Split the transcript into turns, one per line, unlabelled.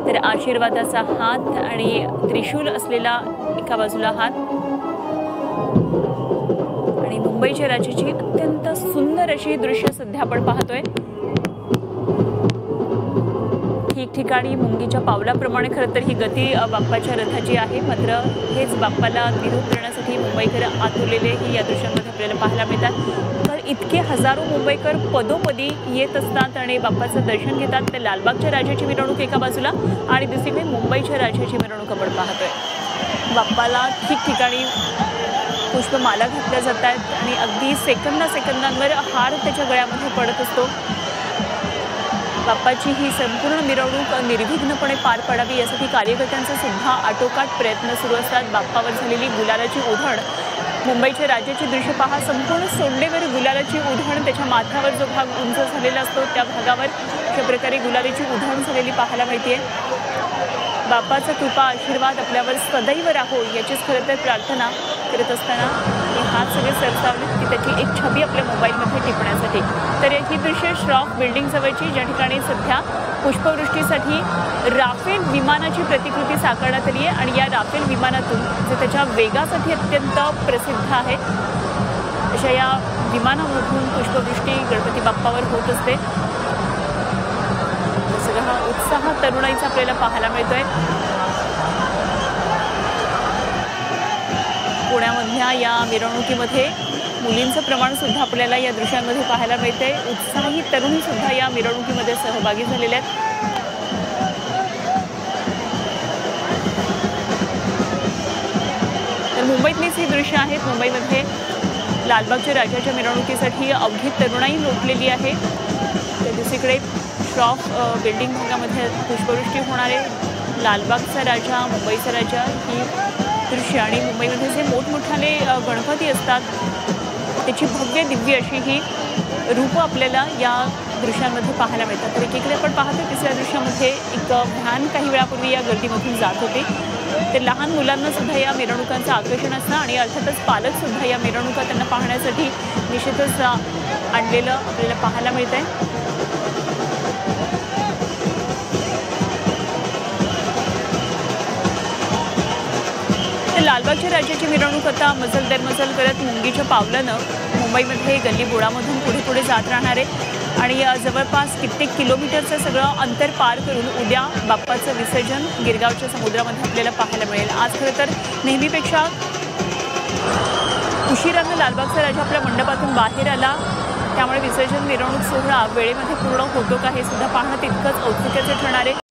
तर आशीर्वादाचा हात आणि त्रिशूल असलेला एका बाजूला हात आणि मुंबईच्या राजाची अत्यंत सुंदर अशी दृश्य सध्या आपण पाहतोय। ठिकठिकाणी मुंगीच्या पावलाप्रमाणे खरं तर ही गती बाप्पाच्या रथाची आहे, मात्र हेच बाप्पाला निरोप करण्यासाठी मुंबईकर आतुरलेलेही या दृश्यांमध्ये आपल्याला पाहायला मिळतात। तर इतके हजारो मुंबईकर पदोपदी येत असतात आणि बाप्पाचं दर्शन घेतात। तर लालबागच्या राजाची मिरवणूक एका बाजूला आणि दुसरीकडे मुंबईच्या राजाची मिरवणूक आपण पाहतोय। बाप्पाला ठिकठिकाणी पुष्पमाला घातल्या जात आहेत आणि अगदी सेकंदांवर हार त्याच्या गळ्यामध्ये पडत असतो। बाप्पाची ही संपूर्ण मिरवणूक निर्विघ्नपणे पार पडावी यासाठी कार्यकर्त्यांचा सुद्धा आटोकाट प्रयत्न सुरू असतात। बाप्पावर झालेली गुलालाची उधळ, मुंबईच्या राजाची दृश्य पहा, संपूर्ण सोंडेवर गुलालाची उधळ, त्याच्या माथ्यावर जो भाग उंच झालेला असतो त्या भागावर अशा प्रकारे गुलालाची उधळ झालेली पाहायला मिळते। बाप्पाचा कृपा आशीर्वाद आपल्यावर सदैव राहो याचीच खरं तर प्रार्थना करत असताना हे हात सगळे सरसावले की त्याची एक छबी आपल्या मोबाईलमध्ये टिपण्यासाठी। तर ही दृश्य श्रॉफ बिल्डिंग जवळची, ज्या ठिकाणी सध्या पुष्पवृष्टीसाठी राफेल विमानाची प्रतिकृती साकारण्यात आली आहे आणि या राफेल विमानातून जे त्याच्या वेगासाठी अत्यंत प्रसिद्ध आहे अशा या विमानामधून पुष्पवृष्टी गणपती बाप्पावर होत असते। सगळा हा उत्साह तरुणाईचा आपल्याला पाहायला मिळतोय। पुण्यामधल्या या मिरवणुकीमध्ये मुलींचं प्रमाण सुद्धा आपल्याला या दृश्यांमध्ये पाहायला मिळते। उत्साही तरुणी सुद्धा या मिरवणुकीमध्ये सहभागी झालेले आहेत। तर मुंबईतलीच ही दृश्य आहेत। मुंबईमध्ये लालबागच्या राजाच्या मिरवणुकीसाठी अवघी तरुणाई लोटलेली आहे। तर दुसरीकडे श्रॉफ बिल्डिंग भागामध्ये पुष्पवृष्टी होणार आहे। लालबागचा राजा, मुंबईचा राजा ही दृश्य आणि मुंबईमध्ये जे मोठमोठाले गणपती असतात त्याची भव्य दिव्य अशी ही रूपं आपल्याला या दृश्यांमध्ये पाहायला मिळतात। तर एकीकडे आपण पाहतो तिसऱ्या दृश्यामध्ये एक व्हॅन काही वेळापूर्वी या गर्दीमधून जात होते। तर लहान मुलांना सुद्धा या मिरवणुकांचं आकर्षण असतं आणि अर्थातच पालक सुद्धा या मिरवणुका त्यांना पाहण्यासाठी निश्चितच आणलेलं आपल्याला पाहायला मिळत आहे। लालबागच्या राजाची मिरवणूक आता मजल दरमजल करत मुंगीच्या पावलानं मुंबईमध्ये गल्ली बोळामधून पुढे जात राहणार आहे आणि जवळपास कित्येक किलोमीटरचं सगळं अंतर पार करून उद्या बाप्पाचं विसर्जन गिरगावच्या समुद्रामध्ये आपल्याला पाहायला मिळेल। आज खरं तर नेहमीपेक्षा उशिरानं लालबागचा राजा आपल्या मंडपातून बाहेर आला, त्यामुळे विसर्जन मिरवणूक सोहळा वेळेमध्ये पूर्ण होतो का हे सुद्धा पाहणं तितकंच औत्सुक्याचं ठरणार आहे।